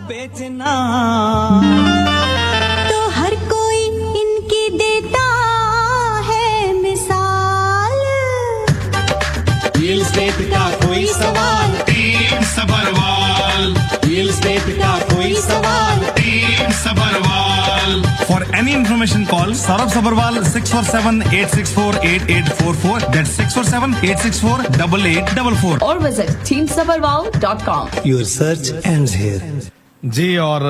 बेचना तो हर कोई इनकी देता है मिसाल। रियल एस्टेट का कोई सवाल, टीम सबरवाल। रियल एस्टेट का कोई सवाल, team Sabharwal. For any information, call Saurabh Sabharwal 647-864-8844. That's 647-864-8844. or visit teamsabarwal.com. Your search ends here. जी, और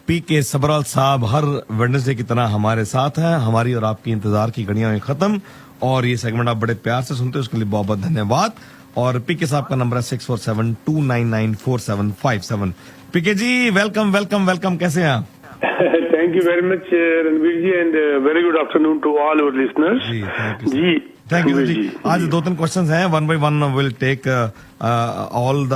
पी के सबरवाल साहब हर वेडनेसडे की तरह हमारे साथ हैं। हमारी और आपकी इंतजार की घड़ियां हुई खत्म, और ये सेगमेंट आप बड़े प्यार से सुनते हैं, उसके लिए बहुत बहुत धन्यवाद। और पीके साहब का नंबर है 647-299-4757। पीके जी, वेलकम वेलकम वेलकम, कैसे हैं आप? Thank you very much, Ranveer ji, and very good afternoon to all our listeners. जी, thank you, sir. जी, थैंक यू Ranveer जी। आज दो तीन क्वेश्चंस हैं, one by one will take all the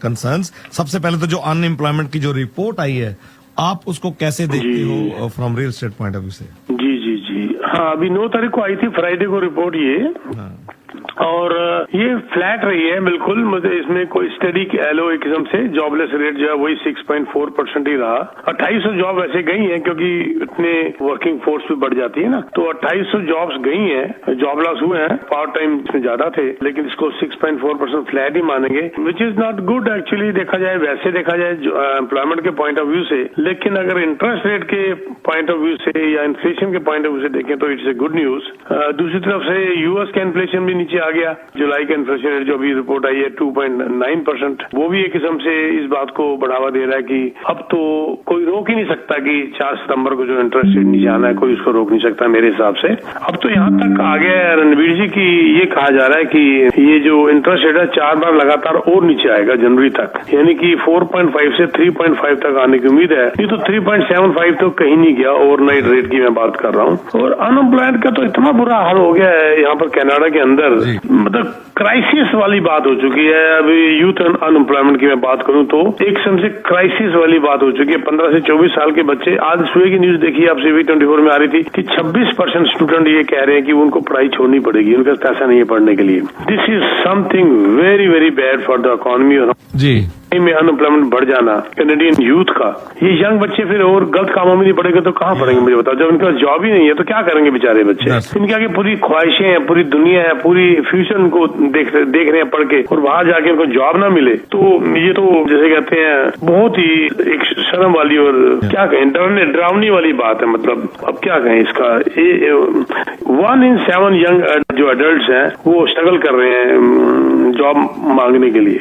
concerns. सबसे पहले तो जो अनएम्प्लॉयमेंट की जो रिपोर्ट आई है, आप उसको कैसे देखते जी। हो from real estate point of view से? जी जी जी, हाँ, अभी 9 तारीख को आई थी, फ्राइडे को रिपोर्ट ये। हाँ। और ये फ्लैट रही है बिल्कुल, मतलब इसमें कोई स्टडी एलो एक किस्म से जॉबलेस रेट जो है वही 6.4% ही रहा। 2800 जॉब वैसे गई हैं, क्योंकि इतने वर्किंग फोर्स भी बढ़ जाती है ना, तो 2800 जॉब्स गई हैं, जॉब लॉस हुए हैं, पार्ट टाइम इसमें ज्यादा थे, लेकिन इसको 6.4% फ्लैट ही मानेंगे, which is not good actually. देखा जाए, वैसे देखा जाए एम्प्लॉयमेंट के पॉइंट ऑफ व्यू से, लेकिन अगर इंटरेस्ट रेट के पॉइंट ऑफ व्यू से या इन्फ्लेशन के पॉइंट ऑफ व्यू से देखें तो इट्स ए गुड न्यूज। दूसरी तरफ से यूएस का इन्फ्लेशन भी नीचे आ गया। जुलाई का इन्फ्लेशन रेट जो अभी रिपोर्ट आई है 2.9%, वो भी एक किस्म से इस बात को बढ़ावा दे रहा है कि अब तो कोई रोक ही नहीं सकता कि 4 सितंबर को जो इंटरेस्ट रेट नीचे आना है, कोई उसको रोक नहीं सकता मेरे हिसाब से। अब तो यहाँ तक आ गया है रणवीर जी की ये कहा जा रहा है कि ये जो इंटरेस्ट रेट है 4 बार लगातार और नीचे आएगा जनवरी तक, यानी कि 4.5 से 3.5 तक आने की उम्मीद है। ये तो 3.75 तो कहीं नहीं गया, ओवरनाइट रेट की मैं बात कर रहा हूँ। और अनएम्प्लॉयमेंट का तो इतना बुरा हाल हो गया है यहाँ पर कनाडा के अंदर, मतलब क्राइसिस वाली बात हो चुकी है। अभी यूथ अनएम्प्लॉयमेंट की मैं बात करूं तो एक किस्म से क्राइसिस वाली बात हो चुकी है। 15 से 24 साल के बच्चे, आज सुबह की न्यूज देखी आप CV24 में आ रही थी कि 26% स्टूडेंट ये कह रहे हैं कि उनको पढ़ाई छोड़नी पड़ेगी, उनका पैसा नहीं है पढ़ने के लिए। This is something very very bad for the economy जी में अनएम्प्लॉयमेंट बढ़ जाना कैनेडियन यूथ का। ये यंग बच्चे फिर और गलत कामों में नहीं पड़ेंगे तो कहाँ पढ़ेंगे, मुझे बताओ। जब इनके पास जॉब ही नहीं है तो क्या करेंगे बेचारे बच्चे? इनके आगे पूरी ख्वाहिशें हैं, पूरी दुनिया है, पूरी फ्यूचर उनको देख रहे हैं पढ़ के, और वहां जाके उनको जॉब ना मिले तो ये तो जैसे कहते हैं बहुत ही एक शर्म वाली और क्या कहें डरावनी वाली बात है। मतलब अब क्या कहें इसका। 1 in 7 यंग जो अडल्ट हैं वो स्ट्रगल कर रहे हैं जॉब मांगने के लिए।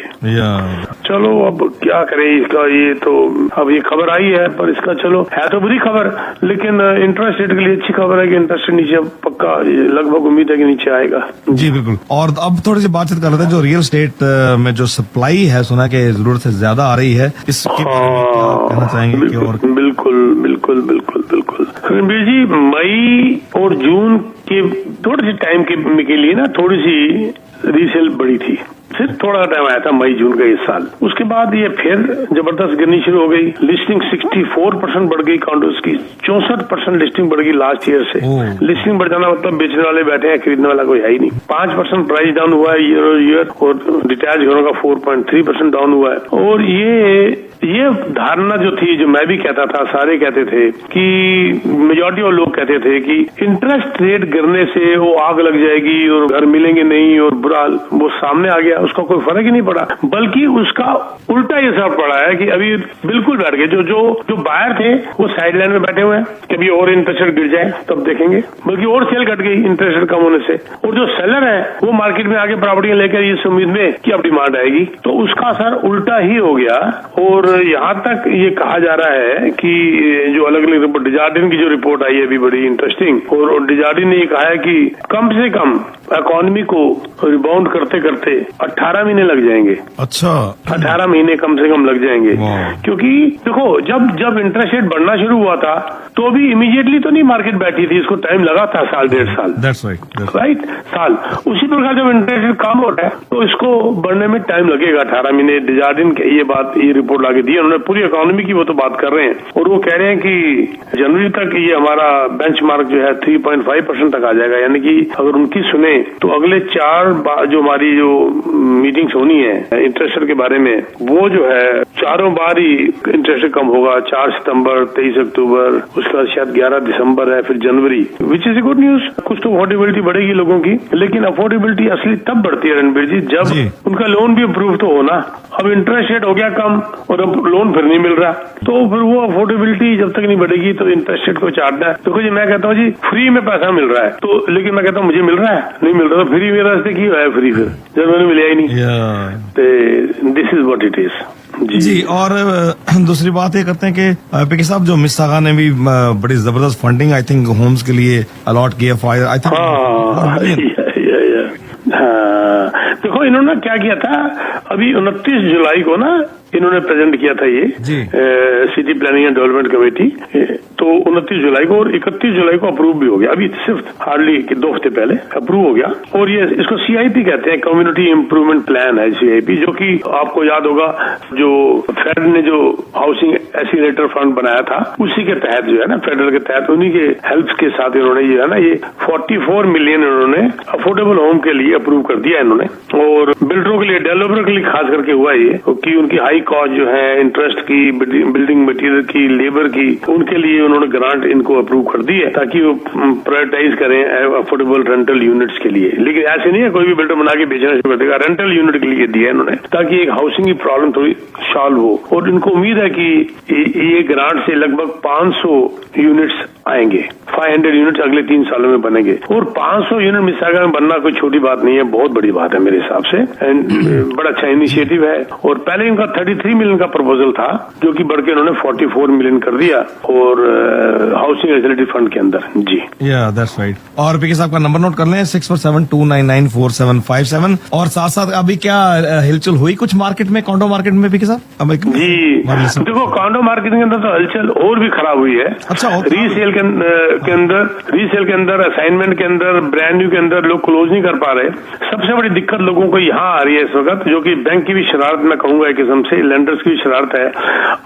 चलो अब क्या करें इसका, ये तो अब ये खबर आई है, पर इसका चलो है तो बुरी खबर, लेकिन इंटरेस्ट रेट के लिए अच्छी खबर है कि इंटरेस्ट रेट नीचे पक्का लगभग उम्मीद है कि नीचे आएगा। जी बिल्कुल। और अब थोड़ी सी बातचीत कर रहे थे, जो रियल एस्टेट में जो सप्लाई है, सुना कि जरूरत से ज्यादा आ रही है, इसके बारे में क्या कहना चाहेंगे? बिल्कुल बिल्कुल बिल्कुल बिल्कुल रणबीर जी, मई और जून के थोड़ी सी टाइम के लिए ना थोड़ी सी रीसेल बढ़ी थी, सिर्फ थोड़ा टाइम आया था मई जून का इस साल। उसके बाद ये फिर जबरदस्त गिरनी शुरू हो गई। लिस्टिंग 64% बढ़ गई, काउंटर्स की 64% लिस्टिंग बढ़ गई लास्ट ईयर से। लिस्टिंग बढ़ जाना मतलब बेचने वाले बैठे हैं, खरीदने वाला कोई है ही नहीं। 5% प्राइस डाउन हुआ है ईयर, और डिटैच घरों का 4.3% डाउन हुआ है। और ये धारणा जो थी, जो मैं भी कहता था, सारे कहते थे कि मेजॉरिटी ऑफ लोग कहते थे कि इंटरेस्ट रेट गिरने से वो आग लग जाएगी और घर मिलेंगे नहीं और बुरा, वो सामने आ गया, उसका कोई फर्क ही नहीं पड़ा, बल्कि उसका उल्टा ये सब पड़ा है कि अभी बिल्कुल बैठ गए। जो बायर थे वो साइड लाइन में बैठे हुए हैं, कभी और इंटरेस्ट रेट गिर जाए तब देखेंगे, बल्कि और सेल घट गई इंटरेस्ट रेट कम होने से। और जो सेलर है वो मार्केट में आके प्रॉपर्टियां लेकर इस उम्मीद में कि अब डिमांड आएगी, तो उसका असर उल्टा ही हो गया। और यहाँ तक ये कहा जा रहा है कि जो अलग अलग रिपोर्ट, डिजार्डिन की जो रिपोर्ट आई है अभी बड़ी इंटरेस्टिंग, और डिजार्डिन ने ये कहा है कि कम से कम इकोनॉमी को रिबाउंड करते करते 18 महीने लग जाएंगे। अच्छा, 18 महीने कम से कम लग जाएंगे, क्योंकि देखो जब इंटरेस्ट रेट बढ़ना शुरू हुआ था तो भी इमीडिएटली तो नहीं मार्केट बैठी थी, इसको टाइम लगा था 1.5 साल। राइट, साल। उसी प्रकार जब इंटरेस्ट रेट कम हो रहा है तो इसको बढ़ने में टाइम लगेगा, 18 महीने। डिजार्डिन ये रिपोर्ट लाके दी उन्होंने, पूरी इकोनॉमी की वो तो बात कर रहे हैं, और वो कह रहे हैं कि जनवरी तक ये हमारा बेंचमार्क जो है 3.5% तक आ जाएगा। यानी कि अगर उनकी सुने तो अगले 4 जो हमारी जो मीटिंग्स होनी है इंटरेस्ट रेट के बारे में, वो जो है चारों बार ही इंटरेस्ट कम होगा, 4 सितंबर, 23 अक्टूबर, उसके बाद शायद 11 दिसंबर है, फिर जनवरी, which is a good news. कुछ तो अफोर्डेबिलिटी बढ़ेगी लोगों की, लेकिन अफोर्डेबिलिटी असली तब बढ़ती है रणबीर जी जब उनका लोन भी अप्रूव तो होना। अब इंटरेस्ट रेट हो गया कम और अब लोन फिर नहीं मिल रहा, तो फिर वो अफोर्डेबिलिटी जब तक नहीं बढ़ेगी तो इंटरेस्ट रेट को चाटना है। देखो जी, मैं कहता हूँ जी फ्री में पैसा मिल रहा है, तो लेकिन मैं कहता हूँ मुझे मिल रहा है, नहीं मिल रहा, तो फ्री मेरा रास्ते की है फ्री, फिर जब मैंने मिला ही नहीं। This is what it is जी। और दूसरी बात ये करते हैं कि पीके साहब जो मिसागा ने भी बड़ी जबरदस्त फंडिंग आई थिंक होम्स के लिए अलॉट किया, आई थिंक। हाँ, देखो इन्होंने क्या किया था, अभी 29 जुलाई को ना इन्होंने प्रेजेंट किया था ये city planning and development committee, तो 29 जुलाई को और 31 जुलाई को अप्रूव भी हो गया, अभी सिर्फ हार्डली 2 हफ्ते पहले अप्रूव हो गया। और ये इसको CIP कहते हैं, कम्युनिटी इम्प्रूवमेंट प्लान है CIP, जो कि आपको याद होगा जो फेड ने जो हाउसिंग एसिलेटर फंड बनाया था उसी के तहत जो है ना, फेडरल के तहत उन्हीं के हेल्प के साथ इन्होंने ये है ना ये 44 मिलियन इन्होंने अफोर्डेबल होम के लिए अप्रूव कर दिया इन्होंने। और बिल्डरों के लिए, डेवलपर के लिए खास करके हुआ ये कि उनकी हाई कॉस्ट जो है इंटरेस्ट की, बिल्डिंग मटेरियल की, लेबर की, उनके लिए उन्होंने ग्रांट इनको अप्रूव कर दी है ताकि वो प्रायोरिटाइज करें अफोर्डेबल रेंटल यूनिट्स के लिए। लेकिन ऐसे नहीं है कोई भी बिल्डर बना के बेचना शुरू कर देगा, रेंटल यूनिट के लिए दिया इन्होंने ताकि एक हाउसिंग की प्रॉब्लम थोड़ी सॉल्व हो। और इनको उम्मीद है कि ये ग्रांट से लगभग 500 यूनिट्स आएंगे, 500 यूनिट्स अगले 3 सालों में बनेंगे। और 500 यूनिट मिसागा में बनना कोई छोटी बात नहीं है, बहुत बड़ी बात है मेरे हिसाब से, एंड बड़ा अच्छा इनिशिएटिव है। और पहले इनका 33 मिलियन का प्रपोजल था जो कि बढ़ के इन्होंने 44 मिलियन कर दिया, और हाउसिंग फैसिलिटी फंड के अंदर। जी या दैट्स राइट। और पीके साहब का नंबर नोट कर लें 6472994757। और साथ साथ अभी क्या हिलचुल हुई कुछ मार्केट में, कॉन्डो मार्केट में पीके साहब? जी देखो, कॉन्डो मार्केट के अंदर तो हलचल और भी खराब हुई है। अच्छा, रीसेल के अंदर असाइनमेंट के अंदर, ब्रांड न्यू के अंदर लोग क्लोज नहीं कर पा रहे। सबसे बड़ी दिक्कत लोगों को यहाँ आ रही है इस वक्त, जो कि बैंक की भी शरारत मैं कहूंगा एक किस्म से, लेंडर्स की भी शरारत है।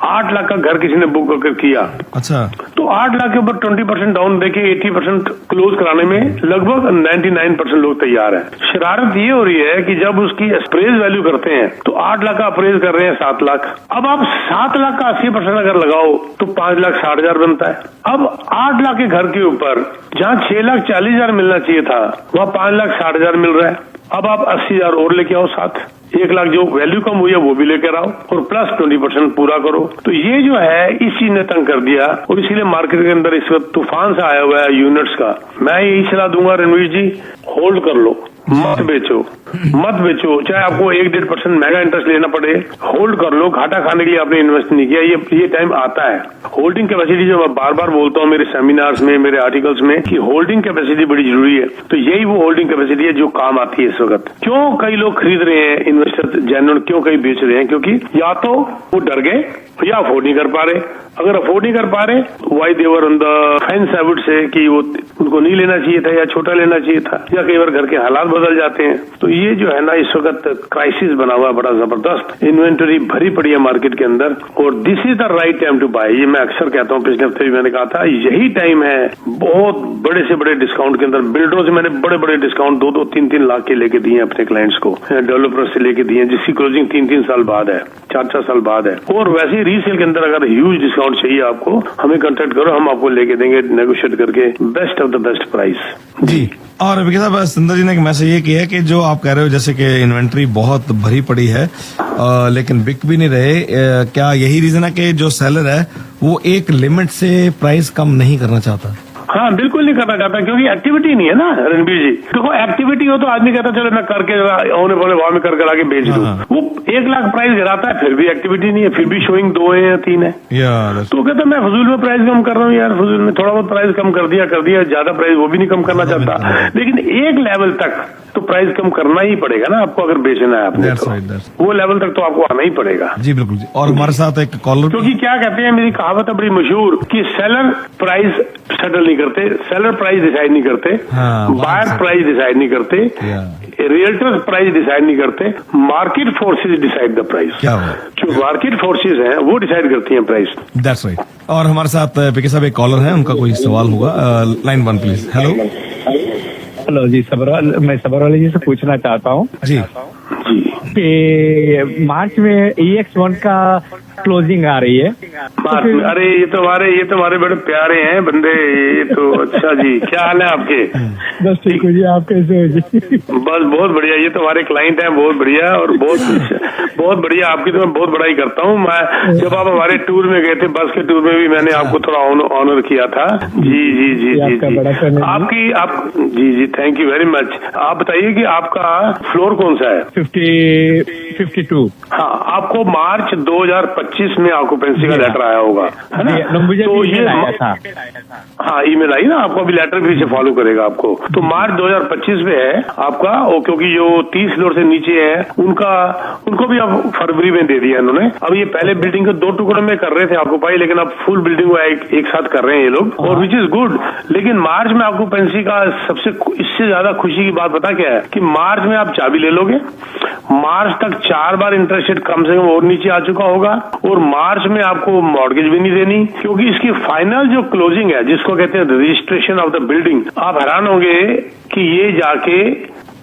8 लाख का घर किसी ने बुक करके किया, अच्छा, तो 8 लाख के ऊपर 20% डाउन देके 80% क्लोज कराने में लगभग 99% लोग तैयार है। शरारत ये हो रही है कि जब उसकी अप्रेज वैल्यू करते हैं तो 8 लाख का अप्रेज कर रहे हैं 7 लाख। अब आप 7 लाख का 80% अगर लगाओ तो 5,60,000 बनता है। अब 8 लाख के घर के ऊपर जहाँ 6,40,000 मिलना चाहिए था वहाँ 5,60,000 मिल रहा है। अब आप 80,000 और लेके आओ साथ, 1 लाख जो वैल्यू कम हुई है वो भी लेकर आओ और प्लस 20% पूरा करो। तो ये जो है इस चीज ने तंग कर दिया, और इसीलिए मार्केट के अंदर इस वक्त तूफान सा आया हुआ है यूनिट्स का। मैं यही सलाह दूंगा रणवीर जी, होल्ड कर लो, मत बेचो, चाहे आपको 1-1.5% महंगा इंटरेस्ट लेना पड़े, होल्ड कर लो। घाटा खाने के लिए आपने इन्वेस्ट नहीं किया, ये टाइम आता है। होल्डिंग कैपेसिटी जो मैं बार बार बोलता हूँ मेरे सेमिनार्स में, मेरे आर्टिकल्स में, कि होल्डिंग कैपेसिटी बड़ी जरूरी है। तो यही वो होल्डिंग कैपेसिटी है जो काम आती है इस वक्त। क्यों कई लोग खरीद रहे हैं, इन्वेस्टर जेन्युइन क्यों कई बेच रहे हैं? क्योंकि या तो वो डर गए या अफोर्ड नहीं कर पा रहे। अगर अफोर्ड नहीं कर पा रहे, why they're on the fence I would say, कि वो उनको नहीं लेना चाहिए था या छोटा लेना चाहिए था, या कई बार घर के हालात बदल जाते हैं। तो ये जो है ना इस वक्त क्राइसिस बना हुआ है बड़ा जबरदस्त, इन्वेंटरी भरी पड़ी है मार्केट के अंदर, और this is the right time to buy. ये मैं अक्सर कहता हूँ, पिछले हफ्ते भी मैंने कहा था, यही टाइम है। बहुत बड़े से बड़े डिस्काउंट के अंदर बिल्डरों से मैंने बड़े बड़े डिस्काउंट 2-2, 3-3 लाख के लेके दिए अपने क्लाइंट्स को, डेवलपर से लेके दिए, जिसकी क्लोजिंग 3-3 साल बाद है, 4-4 साल बाद है। और वैसे ही रीसेल के अंदर अगर ह्यूज डिस्काउंट चाहिए आपको, हमें कांटेक्ट करो, हम आपको लेके देंगे नेगोशिएट करके best of the best price. जी। और विकी साहब, सुंदर जी ने एक मैसेज ये किया है कि जो आप कह रहे हो जैसे कि इन्वेंट्री बहुत भरी पड़ी है लेकिन बिक भी नहीं रहे, क्या यही रीजन है कि जो सेलर है वो एक लिमिट से प्राइस कम नहीं करना चाहता? हाँ, बिल्कुल नहीं करना चाहता, क्योंकि एक्टिविटी नहीं है ना रणबीर जी। देखो, एक्टिविटी हो तो आदमी कहता चलो मैं करके होने वाले भाव में करके आके बेच दूं। वो 1 लाख प्राइस गिराता है, फिर भी एक्टिविटी नहीं है, फिर भी शोइंग 2 है या 3 है। तो कहता मैं फजूल में प्राइस कम कर रहा हूँ यार, फजूल में थोड़ा बहुत प्राइस कम कर दिया, ज्यादा प्राइस वो भी नहीं कम करना चाहता। लेकिन एक लेवल तक तो प्राइस कम करना ही पड़ेगा ना आपको, अगर बेचना है आपने तो वो लेवल तक तो आपको आना ही पड़ेगा। जी बिल्कुल जी। और हमारे साथ एक कॉलर, क्योंकि क्या कहते हैं, मेरी कहावत है बड़ी मशहूर कि सेलर प्राइस सेटल नहीं करते, सेलर प्राइस डिसाइड नहीं करते, बायर प्राइस डिसाइड नहीं करते, रियल्टर्स प्राइस डिसाइड नहीं करते, market forces decide the price. जो मार्केट फोर्सेज हैं वो डिसाइड करती हैं प्राइस। That's right. और हमारे साथ पीके साहब एक कॉलर है, उनका कोई सवाल होगा। Line 1 please. हेलो जी, मैं सबरवाली जी से पूछना चाहता हूँ जी कि मार्च में EX1 का क्लोजिंग आ रही है। मार्च में, अरे ये तो हमारे बड़े प्यारे हैं बंदे, ये तो अच्छा जी। क्या हाल है आपके? बस ठीक है जी, आप कैसे हो जी? बस बहुत बढ़िया, ये तो हमारे क्लाइंट हैं, बहुत बढ़िया और बहुत बढ़िया। आपकी तो मैं बहुत बड़ाई करता हूँ। मैं जब आप हमारे टूर में गए थे, बस के टूर में भी मैंने आपको थोड़ा ऑनर किया था। जी जी जी जी जी आप जी थैंक यू वेरी मच। आप बताइए कि आपका फ्लोर कौन सा है? 52। हाँ, आपको मार्च 2025 में ऑक्यूपेंसी का लेटर आया होगा, है ना? मुझे तो ये आया था। हाँ, ईमेल आई ना आपको, अभी लेटर भी से फॉलो करेगा आपको। तो मार्च 2025 में है आपका, क्योंकि जो 30 फ्लोर से नीचे है उनको भी अब फरवरी में दे दिया इन्होंने। अब ये पहले बिल्डिंग को 2 टुकड़ों में कर रहे थे ऑक्यूपाई, लेकिन अब फुल बिल्डिंग को एक साथ कर रहे हैं ये लोग, और विच इज गुड। लेकिन मार्च में ऑक्यूपेंसी का सबसे इससे ज्यादा खुशी की बात पता क्या है कि मार्च में आप चाबी ले लोगे, मार्च तक 4 बार इंटरेस्ट रेट कम से कम और नीचे आ चुका होगा, और मार्च में आपको मॉर्गेज भी नहीं देनी, क्योंकि इसकी फाइनल जो क्लोजिंग है जिसको कहते हैं रजिस्ट्रेशन ऑफ द बिल्डिंग, आप हैरान होंगे कि ये जाके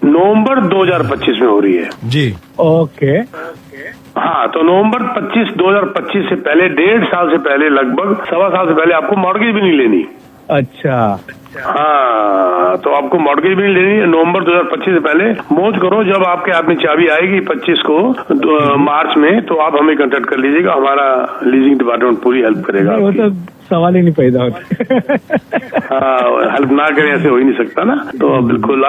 नवंबर 2025 में हो रही है जी। ओके। हाँ, तो नवंबर 2025 से पहले 1.5 साल से पहले, लगभग 1.25 साल से पहले आपको मॉर्गेज भी नहीं लेनी। अच्छा। हाँ, तो आपको मॉर्गेज भी नहीं लेनी है। नवंबर 2025 से पहले मौज करो। जब आपके हाथ में चाबी आएगी 25 को मार्च में, तो आप हमें कांटेक्ट कर लीजिएगा, हमारा लीजिंग डिपार्टमेंट पूरी हेल्प करेगा। वो तो सवाल ही नहीं पैदा होता। हाँ, हेल्प ना करें ऐसे हो ही नहीं सकता ना। तो बिल्कुल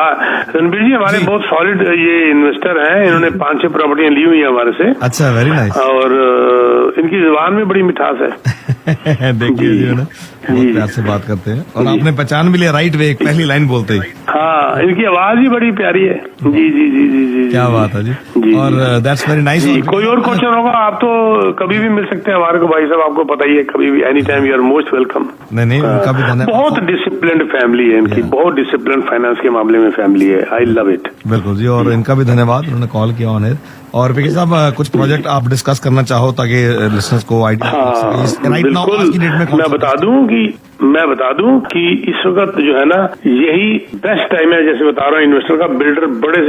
रणबीर जी हमारे बहुत सॉलिड ये इन्वेस्टर हैं, इन्होंने 5-6 प्रॉपर्टियां ली हुई है हमारे से। अच्छा, वेरी नाइस। और इनकी जुबान में बड़ी मिठास है। देखिए जी, बहुत प्यार से बात करते हैं, और आपने पहचान भी लिया राइट वे, पहली लाइन बोलते ही। हाँ, इनकी आवाज ही बड़ी प्यारी है। जी जी जी जी जी, क्या बात है जी। और दैट्स वेरी नाइस। कोई और क्वेश्चन होगा आप तो कभी भी मिल सकते हैं हमारे को, भाई साहब, आपको पता ही है, कभी भी any time you are most welcome. नहीं, उनका भी धन्यवाद। बहुत डिसिप्लिन्ड फैमिली है इनकी, बहुत डिसिप्लिन फाइनेंस के मामले में फैमिली है। I love it. बिल्कुल जी, और इनका भी धन्यवाद, उन्होंने कॉल किया ऑन एयर। और पीके साहब, कुछ प्रोजेक्ट आप डिस्कस करना चाहो ताकि लिसनर्स को आइडिया राइट नाउ आज की डेट में मैं बता दूं कि इस वक्त जो है ना, यही बेस्ट टाइम है। जैसे बता रहा हूँ, इन्वेस्टर का बिल्डर बड़े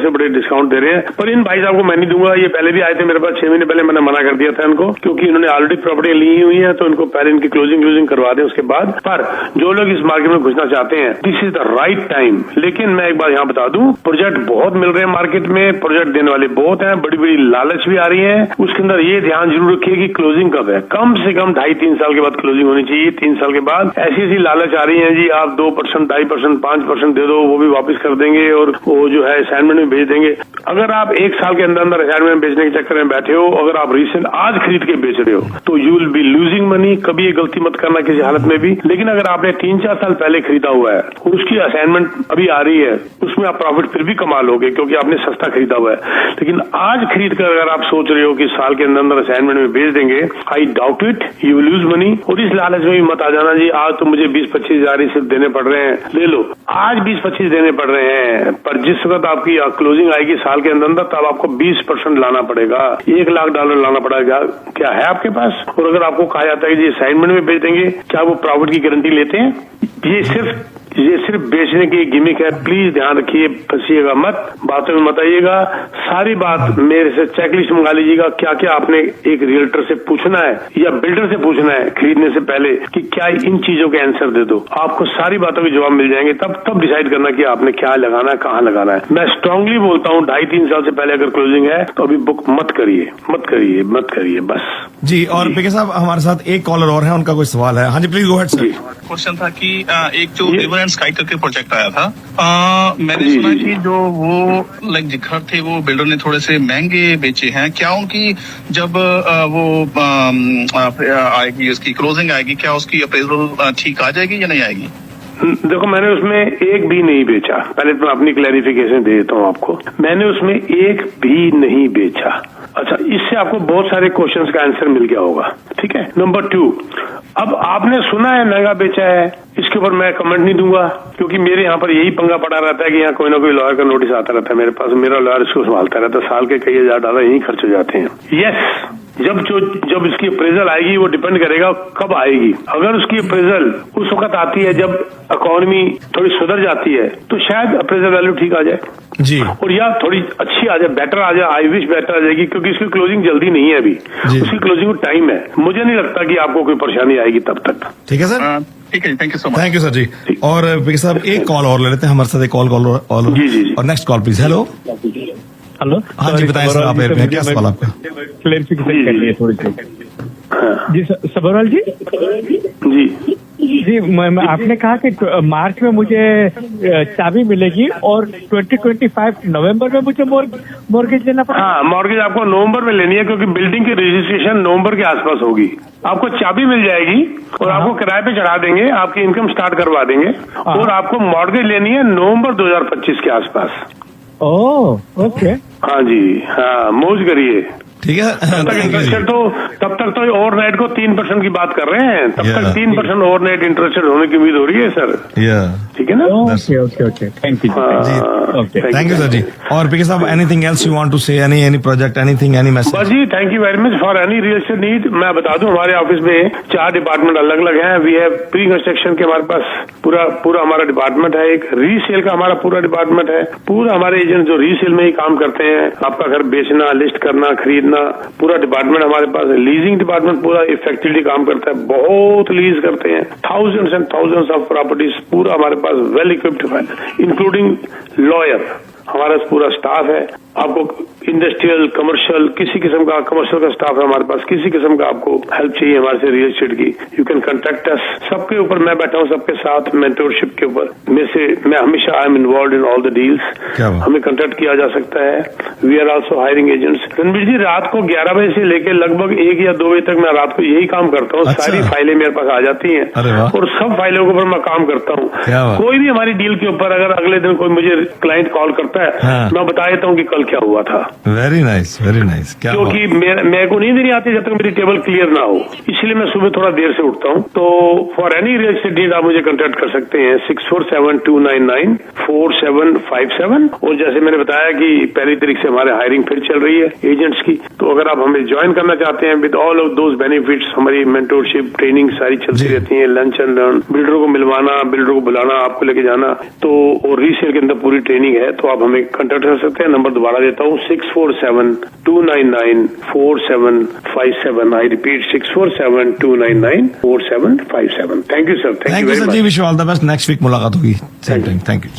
से बड़े डिस्काउंट दे रहे हैं, पर इन भाई साहब को मैं नहीं दूंगा। ये पहले भी आए थे मेरे पास 6 महीने पहले, मैंने मना कर दिया था इनको, क्योंकि इन्होंने ऑलरेडी प्रॉपर्टी ली हुई है, तो इनको पहले इनकी क्लोजिंग करवा दें उसके बाद। पर जो लोग इस मार्केट में घुसना चाहते हैं, this is the right time. लेकिन मैं एक बार यहाँ बता दूं, प्रोजेक्ट बहुत मिल रहे हैं मार्केट में, प्रोजेक्ट देने वाले बहुत हैं, बड़ी बड़ी लालच भी आ रही है। उसके अंदर ये ध्यान जरूर रखिए कि क्लोजिंग कब है। कम से कम 2.5-3 साल के बाद क्लोजिंग होनी चाहिए। 3 साल के बाद ऐसी लालच आ रही है जी, आप 2%, 2.5%, 5% दे दो, वो भी वापस कर देंगे, और वो जो है असाइनमेंट में भेज देंगे। अगर आप 1 साल के अंदर असाइनमेंट बेचने के चक्कर में बैठे हो, अगर आप रिसेंट आज खरीद के बेच रहे हो, तो you will be losing money. कभी ये गलती मत करना किसी हालत में भी। लेकिन अगर आपने 3-4 साल पहले खरीदा हुआ है और उसकी असाइनमेंट अभी आ रही है, उसमें आप प्रॉफिट फिर भी कमा लोगे, क्योंकि आपने सस्ता खरीदा हुआ है। लेकिन आज खरीद कर अगर आप सोच रहे हो कि साल के अंदर असाइनमेंट में बेच देंगे, I doubt it, you will lose money. और इस लालच में भी मत आ जाना जी, आज तो मुझे 20-25 हजार ही सिर्फ देने पड़ रहे हैं, ले लो। आज 20-25 देने पड़ रहे हैं, पर जिस वक्त आपकी क्लोजिंग आएगी साल के अंदर, तब आपको 20% लाना पड़ेगा। $1 लाख लाना पड़ेगा। क्या है आपके पास? और अगर आपको कहा जाता है कि असाइनमेंट में बेच देंगे, क्या वो प्रॉफिट की गारंटी लेते हैं? ये सिर्फ बेचने की गिमिक है। प्लीज ध्यान रखिए, फंसिएगा मत, बातों में मत आइएगा। सारी बात मेरे से चेकलिस्ट मंगा लीजिएगा, क्या क्या आपने एक रियल्टर से पूछना है या बिल्डर से पूछना है खरीदने से पहले, कि क्या इन चीजों के आंसर दे दो, आपको सारी बातों के जवाब मिल जाएंगे। तब डिसाइड करना कि आपने क्या लगाना है, कहाँ लगाना है। मैं स्ट्रांगली बोलता हूँ, 2.5-3 साल से पहले अगर क्लोजिंग है तो अभी बुक मत करिए बस जी। और पीके साहब, हमारे साथ एक कॉलर और है, उनका कोई सवाल है। हाँ जी, please go ahead sir. Question था कि एक जो रिवर एंड स्काई करके प्रोजेक्ट आया था, मैंने सुना कि जो वो लाइक घर थे वो बिल्डर ने थोड़े से महंगे बेचे हैं। क्या उनकी जब वो आएगी, उसकी क्लोजिंग आएगी, क्या उसकी अप्रेजल ठीक आ जाएगी या नहीं आएगी? देखो, मैंने उसमें एक भी नहीं बेचा। पहले तो अपनी क्लैरिफिकेशन दे देता हूँ आपको, मैंने उसमें एक भी नहीं बेचा। अच्छा, इससे आपको बहुत सारे क्वेश्चंस का आंसर मिल गया होगा, ठीक है। नंबर 2, अब आपने सुना है महंगा बेचा है, इसके ऊपर मैं कमेंट नहीं दूंगा, क्योंकि मेरे यहाँ पर यही पंगा पड़ा रहता है कि यहाँ कोई ना कोई लॉयर का नोटिस आता रहता है मेरे पास। मेरा लॉयर इसको संभालता रहता है, साल के कई हजार डॉलर यही खर्च हो जाते हैं। यस, जब इसकी अप्रेजल आएगी वो डिपेंड करेगा कब आएगी। अगर उसकी अप्रेजल उस वक्त आती है जब इकोनॉमी थोड़ी सुधर जाती है तो शायद अप्रेजल वैल्यू ठीक आ जाए जी, और या थोड़ी अच्छी आ जाए, बेटर आ जाए। आई विश बेटर आ जाएगी, क्योंकि इसकी क्लोजिंग जल्दी नहीं है अभी, उसकी क्लोजिंग टाइम है। मुझे नहीं लगता कि आपको कोई परेशानी आएगी तब तक। ठीक है सर, ठीक है, thank you so much. Thank you sir ji. और विकी साहब एक कॉल और ले लेते हैं, हमारे साथ एक कॉल जी। और next call please. Hello, hello, हाँ जी बताएं सर, आप क्या सवाल आपका? क्लेरिफिकेशन करनी है थोड़ी सी। जी सबरवाल जी जी आपने कहा कि मार्च में मुझे चाबी मिलेगी और 2025 नवंबर में मुझे मॉर्गेज लेना पड़ेगा। हाँ, मॉर्गेज आपको नवंबर में लेनी है, क्योंकि बिल्डिंग की रजिस्ट्रेशन नवंबर के आसपास होगी। आपको चाबी मिल जाएगी और आपको किराए पे चढ़ा देंगे, आपकी इनकम स्टार्ट करवा देंगे, और आपको मॉर्गेज लेनी है नवंबर 2025 के आसपास। ओह ओके, हाँ जी, हाँ मौज करिए। ठीक है, तब तक तो ओवरनाइट को 3% की बात कर रहे हैं, तब तक 3% ओवरनाइट इंटरेस्टेड होने की उम्मीद हो रही है सर। ठीक है ना? Okay okay okay, thank you जी, थैंक यू सर जी। और पीके साहब, anything else you want to say, any project, anything, any message? बस जी, thank you very much for any real estate need. मैं बता दूं, हमारे ऑफिस में 4 डिपार्टमेंट अलग अलग हैं। वी हैव प्री कंस्ट्रक्शन के हमारे पास पूरा हमारा डिपार्टमेंट है, एक रीसेल का हमारा पूरा डिपार्टमेंट है, पूरा हमारे एजेंट जो रीसेल में ही काम करते हैं, आपका घर बेचना, लिस्ट करना, खरीदना, पूरा डिपार्टमेंट हमारे पास है। लीजिंग डिपार्टमेंट पूरा इफेक्टिवली काम करता है, बहुत लीज करते हैं, thousands and thousands of properties, पूरा हमारे पास वेल इक्विप्ड है, इंक्लूडिंग लॉयर। हमारा पूरा स्टाफ है। आपको इंडस्ट्रियल, कमर्शियल, किसी किस्म का कमर्शियल का स्टाफ है हमारे पास, किसी किस्म का आपको हेल्प चाहिए हमारे से रियल एस्टेट की, यू कैन कॉन्टेक्ट अस। सबके ऊपर मैं बैठा हूँ, सबके साथ मेंटोरशिप के ऊपर मैं हमेशा I am involve in all the deals. हमें कॉन्टेक्ट किया जा सकता है। We are also hiring agents. Ranbir ji, रात को 11 बजे से लेकर लगभग 1 या 2 बजे तक मैं रात को यही काम करता हूँ। सारी फाइलें मेरे पास आ जाती हैं और सब फाइलों के ऊपर मैं काम करता हूँ। कोई भी हमारी डील के ऊपर अगर अगले दिन कोई मुझे क्लाइंट कॉल करता है, मैं बता देता हूँ कि कल क्या हुआ था। Very nice, very nice. क्योंकि मेरे को नींद नहीं आती जब तक मेरी टेबल क्लियर ना हो, इसलिए मैं सुबह थोड़ा देर से उठता हूँ। तो for any real estate need आप मुझे कांटेक्ट कर सकते हैं 6472994757। और जैसे मैंने बताया कि 1 तारीख से हमारे हायरिंग फिर चल रही है एजेंट्स की, तो अगर आप हमें ज्वाइन करना चाहते हैं with all of those benefits, हमारी मेंटोरशिप, ट्रेनिंग सारी चलती रहती है, लंच एंड लर्न, बिल्डरों को मिलवाना, बिल्डर को बुलाना, आपको लेके जाना, तो और रीसेल के अंदर पूरी ट्रेनिंग है। तो आप हमें कांटेक्ट कर सकते हैं। नंबर दोबारा देता हूँ 6472994757। I repeat 6472994757। Thank you sir, thank you sir जी, wish you all the best. Next week मुलाकात होगी सेम टाइम। Thank you.